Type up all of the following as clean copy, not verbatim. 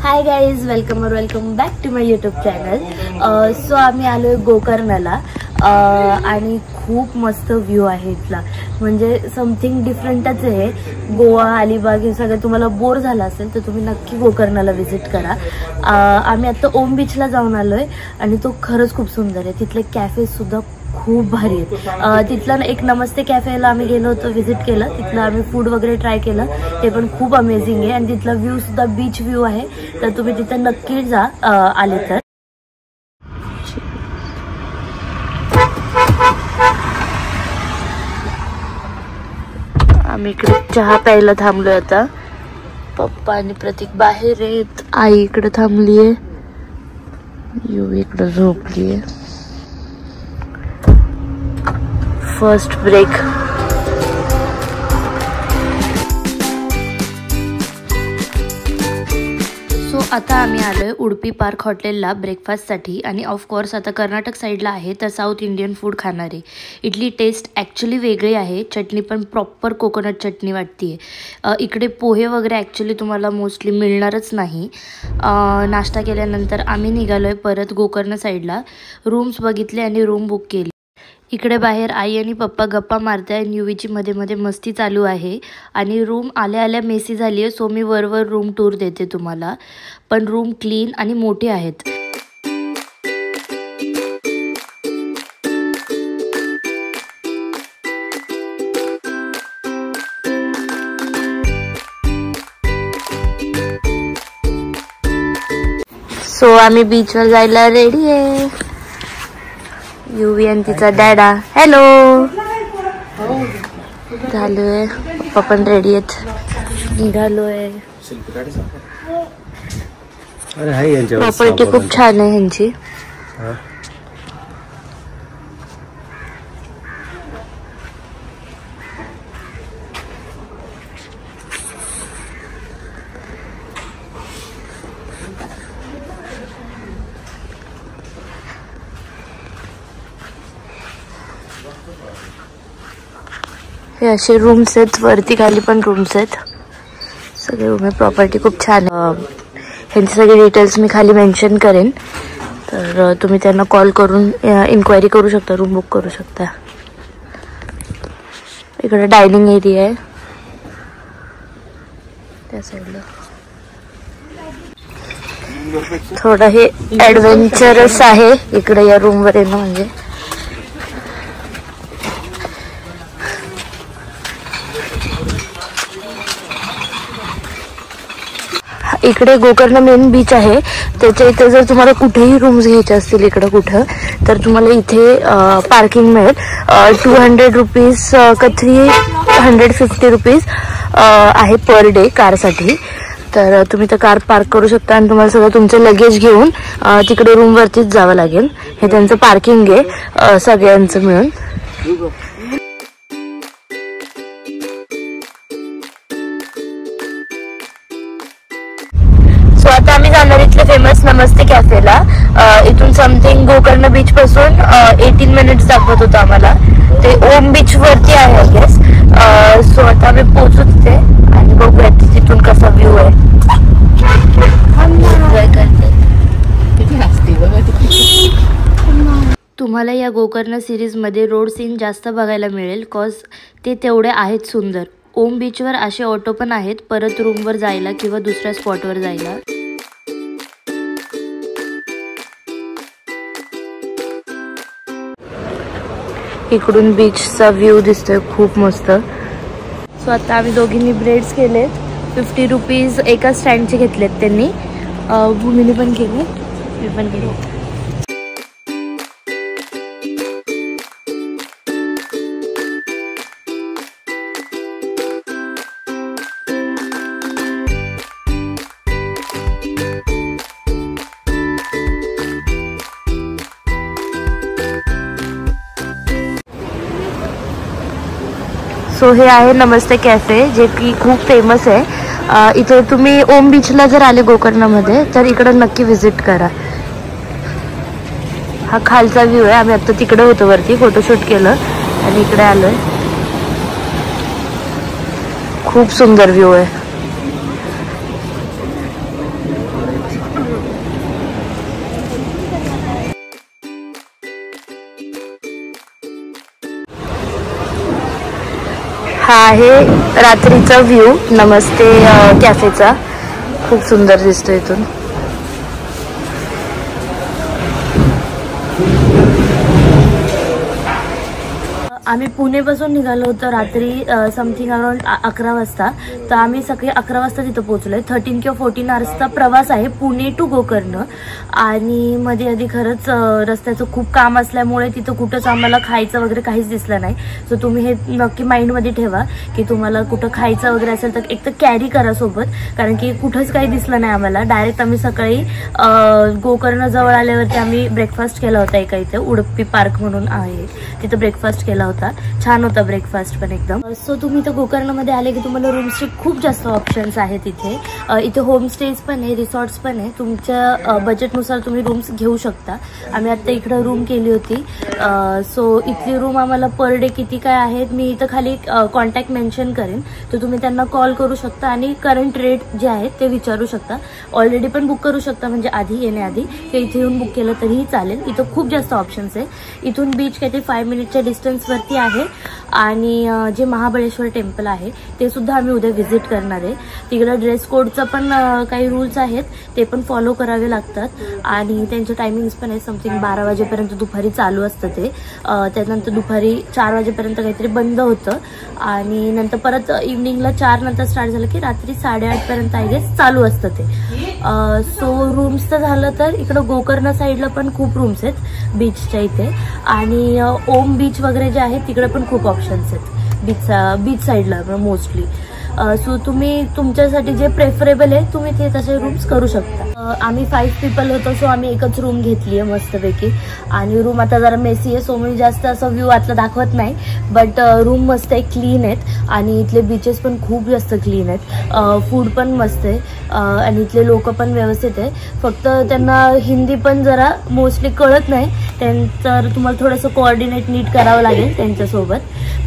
High guys, welcome back to my YouTube channel. So आम्ही आलोय गोकर्णला आणि खूप मस्त व्ह्यू आहे इथला. म्हणजे समथिंग डिफरंटच आहे. गोवा, अलिबाग हे सगळं तुम्हाला बोर झाला असेल तर तुम्ही नक्की गोकर्णला व्हिजिट करा. आम्ही आता ओम बीचला जाऊन आलोय आणि तो खरंच खूप सुंदर आहे. तिथले कॅफे सुद्धा खूप भारी आहेत. तिथला एक नमस्ते कॅफेला आम्ही गेलो होतो, व्हिजिट केलं. तिथलं आम्ही फूड वगैरे ट्राय केलं, ते पण खूप अमेझिंग आहे. आणि तिथला व्ह्यू सुद्धा बीच व्ह्यू आहे, तर तुम्ही तिथे नक्की जा आले तर. आम्ही इकडे चहा प्यायला थांबलोय आता. पप्पा आणि प्रतीक बाहेर आहेत, आई इकडे थांबलीये, यू इकडे झोपलीये. First break. सो आता आम्ही आलोय उडुपी पार्क हॉटेलला ब्रेकफास्टसाठी. आणि ऑफकोर्स आता कर्नाटक साईडला आहे तर साऊथ इंडियन फूड खाणार आहे. इडली टेस्ट ॲक्च्युली वेगळी आहे. चटणी पण प्रॉपर कोकोनट चटणी वाटते. इकडे पोहे वगैरे ॲक्च्युली तुम्हाला मोस्टली मिळणारच नाही. नाश्ता केल्यानंतर आम्ही निघालोय परत गोकर्ण साईडला. रूम्स बघितले आणि रूम बुक केली. इकडे बाहेर आई आणि पप्पा गप्पा मारते आणि युवीची मध्ये मध्ये मस्ती चालू आहे. आणि रूम आल्या आल्या मेसी झाली आहे, सो मी वर रूम टूर देते तुम्हाला. पण रूम क्लीन आणि मोठे आहेत. सो आम्ही बीचवर जायला रेडी आहे. युवी आणि तिचा डॅडा. हॅलो. झालोय, पप्पा पण रेडी आहेत, निघालोय. प्रॉपर्टी खूप छान आहे ह्यांची. हे असे रूम्स आहेत, वरती खाली पण रूम्स आहेत. सगळे रूम आहे. प्रॉपर्टी खूप छान आहे. ह्यांचे सगळे डिटेल्स मी खाली मेन्शन करेन, तर तुम्ही त्यांना कॉल करून इन्क्वायरी करू शकता, रूम बुक करू शकता. इकडे डायनिंग एरिया आहे त्या साईडला. थोडं हे ॲडव्हेंचरस आहे इकडे या रूमवर येणं. म्हणजे इकडे गोकर्ण मेन बीच आहे, त्याच्या इथे जर तुम्हाला कुठेही रूम्स घ्यायचे असतील इकडं कुठं, तर तुम्हाला इथे पार्किंग मिळेल. 200 रुपीज का 350 रुपीज आहे पर डे कारसाठी. तर तुम्ही तर कार पार्क करू शकता आणि तुम्हाला सगळं तुमचं लगेज घेऊन तिकडे रूमवरतीच जावं लागेल. हे त्यांचं पार्किंग आहे सगळ्यांचं मिळून. सो आता आम्ही जाणार इथले फेमस नमस्ते कॅफेला. इथून समथिंग गोकर्ण बीच पासून 18 मिनिट्स दाखवत होतं आम्हाला. ते ओम बीच वरती आहे आय गेस. सो आता आम्ही पोहोचू तिथे आणि बघूयात तिथून कसा व्ह्यू आहे. तुम्हाला या गोकर्ण सिरीजमध्ये रोड सीन जास्त बघायला मिळेल, कॉज ते तेवढे आहेत सुंदर. ओम बीचवर असे ऑटो पण आहेत परत रूमवर जायला किंवा दुसऱ्या स्पॉटवर जायला. इकडून बीचचा व्ह्यू दिसतोय खूप मस्त. सो आता आम्ही दोघींनी ब्रेड्स केलेत. 50 रुपीज एका स्टँडचे घेतलेत त्यांनी. भूमीने पण केले, मी पण केले. सो हे आहे नमस्ते कॅफे, जे की खूप फेमस आहे. इथे तुम्ही ओम बीचला जर आले गोकर्णमध्ये तर इकडे नक्की व्हिजिट करा. हा खालचा व्ह्यू आहे. आम्ही आता तिकडे होतो वरती, फोटोशूट केलं आणि इकडे आलोय. खूप सुंदर व्ह्यू आहे. हा आहे रात्रीचा व्ह्यू नमस्ते कॅफेचा. खूप सुंदर दिसतो इथून. आम्ही पुणेपासून निघालो होतो रात्री समथिंग अराउंड 11 वाजता. तर आम्ही सकाळी 11 वाजता तिथं पोहोचलोय. 13 किंवा 14 आवर्सचा प्रवास आहे पुणे टू गोकर्ण. आणि मध्ये आधी खरंच रस्त्याचं खूप काम असल्यामुळे तिथं कुठंच आम्हाला खायचं वगैरे काहीच दिसलं नाही. सो तुम्ही हे नक्की माइंडमध्ये ठेवा की तुम्हाला कुठं खायचं वगैरे असेल तर एक तर कॅरी करा सोबत, कारण की कुठंच काही दिसलं नाही आम्हाला. डायरेक्ट आम्ही सकाळी गोकर्ण जवळ आल्यावरती आम्ही ब्रेकफास्ट केला होता. एका इथे उडुपी पार्क म्हणून आहे तिथं ब्रेकफास्ट केला होता. छान होता ब्रेकफास्ट पण एकदम. सो तुम्ही इथं गोकर्णमध्ये आले की तुम्हाला रूम्सचे खूप जास्त ऑप्शन्स आहेत इथे. इथे होमस्टेज पण आहे, रिसॉर्ट्स पण आहे. तुमच्या बजेटनुसार तुम्ही रूम्स घेऊ शकता. आम्ही आता इकडं रूम केली होती. सो इथली रूम आम्हाला पर डे किती काय आहेत मी इथं खाली कॉन्टॅक्ट मेन्शन करेन. तर तुम्ही त्यांना कॉल करू शकता आणि करंट रेट जे आहेत ते विचारू शकता. ऑलरेडी पण बुक करू शकता, म्हणजे आधी येण्याआधी ते इथे येऊन बुक केलं तरीही चालेल. इथं खूप जास्त ऑप्शन्स आहे. इथून बीच काहीतरी 5 मिनिटच्या डिस्टन्सवरती आहे. आणि जे महाबळेश्वर टेम्पल आहे ते सुद्धा आम्ही उद्या व्हिजिट करणार आहे. तिकडं ड्रेस कोडचं पण काही रूल्स आहेत ते पण फॉलो करावे लागतात. आणि त्यांचे टायमिंग्स पण आहे. समथिंग 12 वाजेपर्यंत दुपारी चालू असतं ते. त्यानंतर दुपारी 4 वाजेपर्यंत काहीतरी बंद होतं. आणि नंतर परत इव्हनिंगला 4 नंतर स्टार्ट झालं की रात्री 8:30 पर्यंत आय गेस चालू असतं ते. सो रूम्सचं झालं तर इकडं गोकर्ण साईडला पण खूप रूम्स आहेत बीचच्या इथे. आणि ओम बीच वगैरे जे आहे तिकडे पण खूप ऑप्शन्स आहेत बीच साईडला मोस्टली. सो तुम्ही तुमच्यासाठी जे प्रेफरेबल आहे तुम्ही ते तसे रूम्स करू शकता. आम्ही 5 पीपल होतो. सो आम्ही एकच रूम घेतली आहे मस्तपैकी. आणि रूम आता जरा मेसी आहे सो मी जास्त असं व्ह्यू आतला दाखवत नाही. बट रूम मस्त आहे, क्लीन आहेत. आणि इथले बीचेस पण खूप जास्त क्लीन आहेत. फूड पण मस्त आहे. आणि इथले लोक पण व्यवस्थित आहे. फक्त त्यांना हिंदी पण जरा मोस्टली कळत नाही. त्यांचं तुम्हाला थोडंसं कोऑर्डिनेट नीट करावं लागेल त्यांच्यासोबत.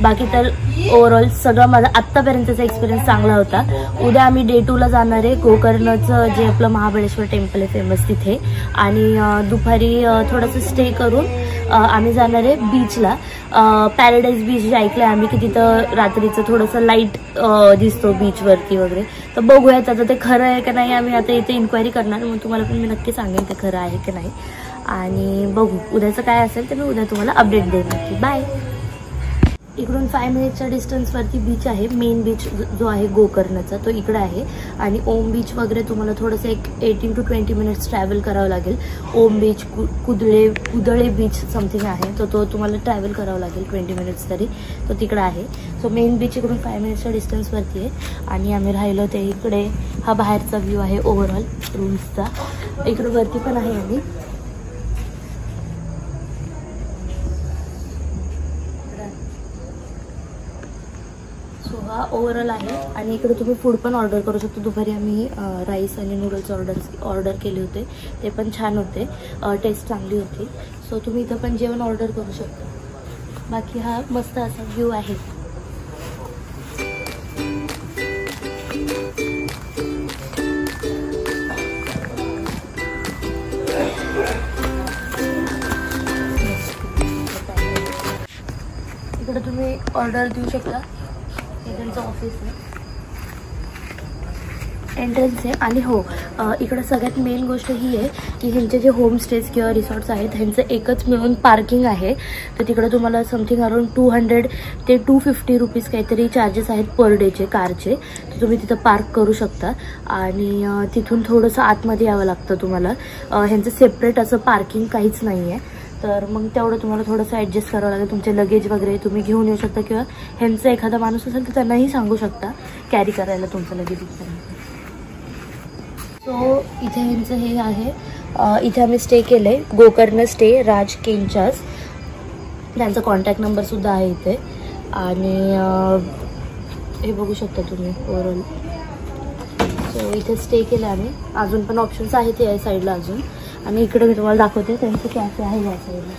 बाकी तर ओव्हरऑल सगळं माझा आत्तापर्यंतचा एक्सपिरियन्स चांगला होता. उद्या आम्ही डे 2ला जाणार आहे गोकर्णचं जे आपलं महाबळेश्वर टेम्पल आहे फेमस तिथे. आणि दुपारी थोडंसं स्टे करून आम्ही जाणार आहे बीचला. पॅराडाईज बीच जे ऐकलं आहे आम्ही की तिथं रात्रीचं थोडंसं लाईट दिसतो बीचवरती वगैरे. तर बघूयात आता ते खरं आहे का नाही. आम्ही आता इथे इन्क्वायरी करणार, मग तुम्हाला पण मी नक्की सांगेन ते खरं आहे की नाही. आणि बघू उद्याचं काय असेल ते मी उद्या तुम्हाला अपडेट देईन नक्की. बाय. इकडून 5 मिनिटच्या डिस्टन्सवरती बीच आहे. मेन बीच जो आहे गोकर्णचा तो इकडे आहे. आणि ओम बीच वगैरे तुम्हाला थोडंसं एक 18 to 20 मिनिट्स ट्रॅव्हल करावं लागेल. ओम बीच कुदळे बीच समथिंग आहे तो तुम्हाला ट्रॅव्हल करावं लागेल 20 मिनिट्स तरी. तो तिकडे आहे. सो मेन बीच इकडून 5 मिनिट्सच्या डिस्टन्सवरती आहे. आणि आम्ही राहिलो ते इकडे. हा बाहेरचा व्ह्यू आहे ओव्हरऑल रूम्सचा. इकडे वरती पण आहे आम्ही. हा ओव्हरऑल आहे. आणि इकडे तुम्ही फूड पण ऑर्डर करू शकता. दुपारी आम्ही राईस आणि नूडल्स ऑर्डर केले होते. ते पण छान होते, टेस्ट चांगली होती. सो तुम्ही इथं पण जेवण ऑर्डर करू शकता. बाकी हा मस्त असा व्ह्यू आहे. इकडे तुम्ही ऑर्डर देऊ शकता. त्यांचं ऑफिस आहे, एंट्रन्स आहे. आणि हो इकडं सगळ्यात मेन गोष्ट ही आहे की ह्यांचे जे होमस्टेज किंवा रिसॉर्ट्स आहेत ह्यांचं एकच मिळून पार्किंग आहे. तर तिकडं तुम्हाला समथिंग अराउंड 200 ते 250 रुपीज काहीतरी चार्जेस आहेत पर डेचे कारचे. तर तुम्ही तिथं पार्क करू शकता. आणि तिथून थोडंसं आतमध्ये यावं लागतं तुम्हाला. ह्यांचं सेपरेट असं पार्किंग काहीच नाही आहे. तर मग तेवढं तुम्हाला थोडंसं ॲडजस्ट करावं लागेल. तुमचे लगेज वगैरे तुम्ही घेऊन येऊ शकता. किंवा ह्यांचा एखादा माणूस असेल तर त्यांनाही सांगू शकता कॅरी करायला तुमचं लगेज इथपर्यंत. सो इथे ह्यांचं हे आहे. इथे आम्ही स्टे केलं आहे गोकर्ण स्टे राज केंचास. त्यांचा कॉन्टॅक्ट नंबरसुद्धा आहे इथे. आणि हे बघू शकता तुम्ही ओव्हरऑल. सो इथे स्टे केलं आम्ही. अजून पण ऑप्शन्स आहेत या साईडला अजून. आणि इकडे मी तुम्हाला दाखवते त्यांचं कॅफे आहे या साईडला.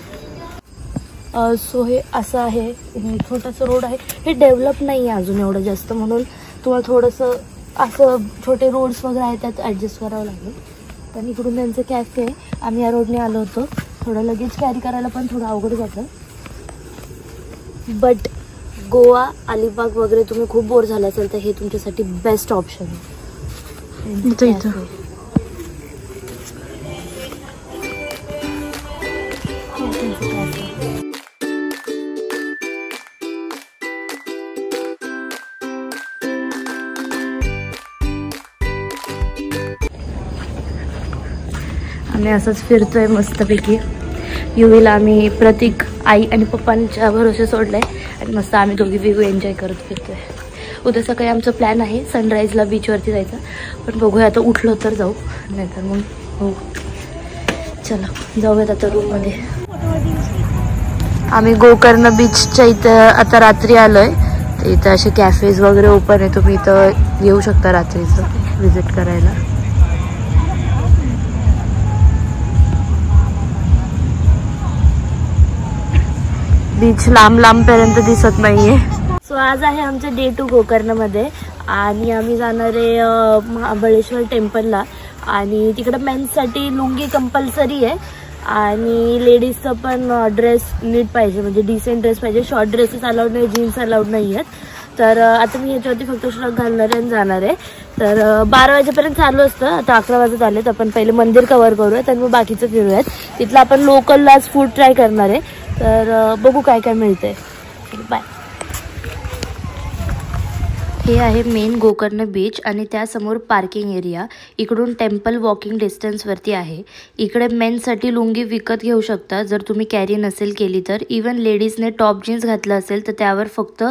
सो हे असं आहे. छोटंसं रोड आहे. हे डेव्हलप नाही आहे अजून एवढं जास्त, म्हणून तुम्हाला थोडंसं असं छोटे रोड्स वगैरे आहेत त्यात ॲडजस्ट करावं लागेल. पण इकडून त्यांचं कॅफे आहे. आम्ही या रोडने आलो होतो. थोडं लगेज कॅरी करायला पण थोडं अवघड जातं. बट गोवा अलिबाग वगैरे तुम्ही खूप बोर झाला असेल तर हे तुमच्यासाठी बेस्ट ऑप्शन आहे. आम्ही असंच फिरतोय मस्तपैकी. युवीला आम्ही प्रतीक आई आणि पप्पांच्या भरोसे सोडलंय आणि मस्त आम्ही दोघी व्ह्यू एन्जॉय करत फिरतोय. उद्या सकाळी आमचं प्लॅन आहे सनराईजला बीचवरती जायचं, पण बघूया आता उठलो तर जाऊ, नाहीतर मग हो. चला जाऊयात आता रूममध्ये. आम्ही गोकर्ण बीचच्या इथं आता रात्री आलोय. तर इथं असे कॅफेज वगैरे ओपन आहे, तुम्ही इथं येऊ शकता रात्रीचं विजिट करायला. बीच लांब पर्यंत दिसत नाहीये. सो आज आहे आमचं डे 2 गोकर्णमध्ये आणि आम्ही जाणार आहे महाबळेश्वर टेम्पलला. आणि तिकडे मेन्ससाठी लुंगी कंपल्सरी आहे आणि लेडीजचं पण ड्रेस नीट पाहिजे, म्हणजे डिसेंट ड्रेस पाहिजे. शॉर्ट ड्रेसेस अलाउड नाही, जीन्स अलाउड नाही आहेत. तर आता मी ह्याच्यावरती फक्त श्रग घालणार आहे आणि जाणार आहे. तर 12 वाजेपर्यंत चालू असतं, आता 11 वाजत आलेत. आपण पहिले मंदिर कव्हर करूयात आणि मग बाकीचं फिरूयात. तिथलं आपण लोकललाच फूड ट्राय करणार आहे. तर बघू काय काय मिळतंय. बाय. हे आहे मेन गोकर्ण बीच आणि त्यासमोर पार्किंग एरिया. इकडून टेम्पल वॉकिंग डिस्टन्सवरती आहे. इकडे मेन्ससाठी लुंगी विकत घेऊ शकता जर तुम्ही कॅरी नसेल केली तर. इवन लेडीजने टॉप जीन्स घातलं असेल तर त्यावर फक्त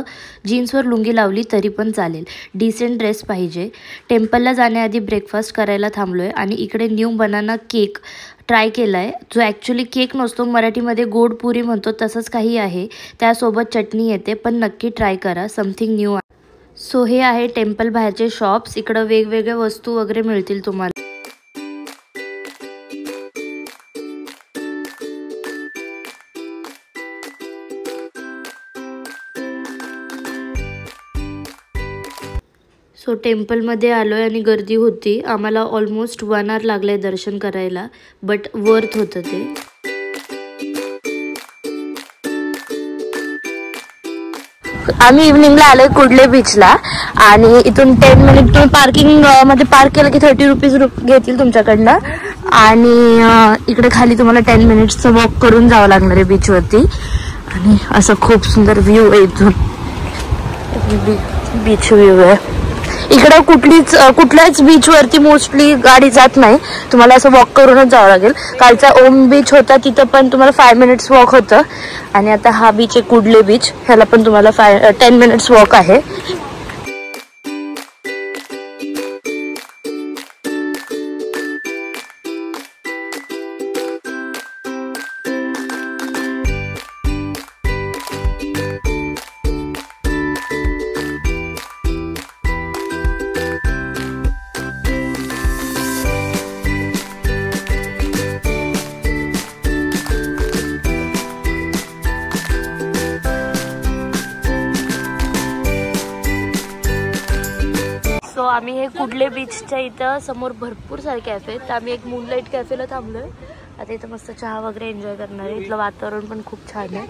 जीन्सवर लुंगी लावली तरी पण चालेल. डिसेंट ड्रेस पाहिजे. टेम्पलला जाण्याआधी ब्रेकफास्ट करायला थांबलो आहे आणि इकडे न्यू बनाना केक ट्राय केला आहे, जो ॲक्च्युली केक नसतो, मराठीमध्ये गोड पुरी म्हणतो, तसंच काही आहे. त्यासोबत चटणी येते, पण नक्की ट्राय करा, समथिंग न्यू आहे. सो हे आहे टेम्पल बाहेरचे शॉप्स. इकडं वेगवेगळ्या वस्तू वगैरे मिळतील तुम्हाला. सो टेम्पलमध्ये आलो आहे आणि गर्दी होती. आम्हाला ऑलमोस्ट 1 आवर लागला आहे दर्शन करायला, बट वर्थ होतं ते. आम्ही इव्हनिंगला आलोय कुडले बीचला आणि इथून 10 मिनिट तुम्ही पार्किंग मध्ये पार्क केलं की 30 रुपीज घेतील तुमच्याकडनं. आणि इकडे खाली तुम्हाला 10 मिनिट्सचं वॉक करून जावं लागणार आहे बीचवरती. आणि असं खूप सुंदर व्ह्यू आहे इथून, बीच व्ह्यू आहे. इकडे कुठल्याच बीचवरती मोस्टली गाडी जात नाही, तुम्हाला असं वॉक करूनच जावं लागेल. कालचा ओम बीच होता तिथं पण तुम्हाला 5 मिनिट्स वॉक होतं आणि आता हा बीच आहे कुडले बीच, ह्याला पण तुम्हाला 10 मिनिट्स वॉक आहे. सो आम्ही हे कुडले बीचच्या इथं समोर भरपूर सारे कॅफे आहेत. आम्ही एक मूनलाईट कॅफेला थांबलोय. आता इथं मस्त चहा वगैरे एन्जॉय करणार आहे. इथलं वातावरण पण खूप छान आहे.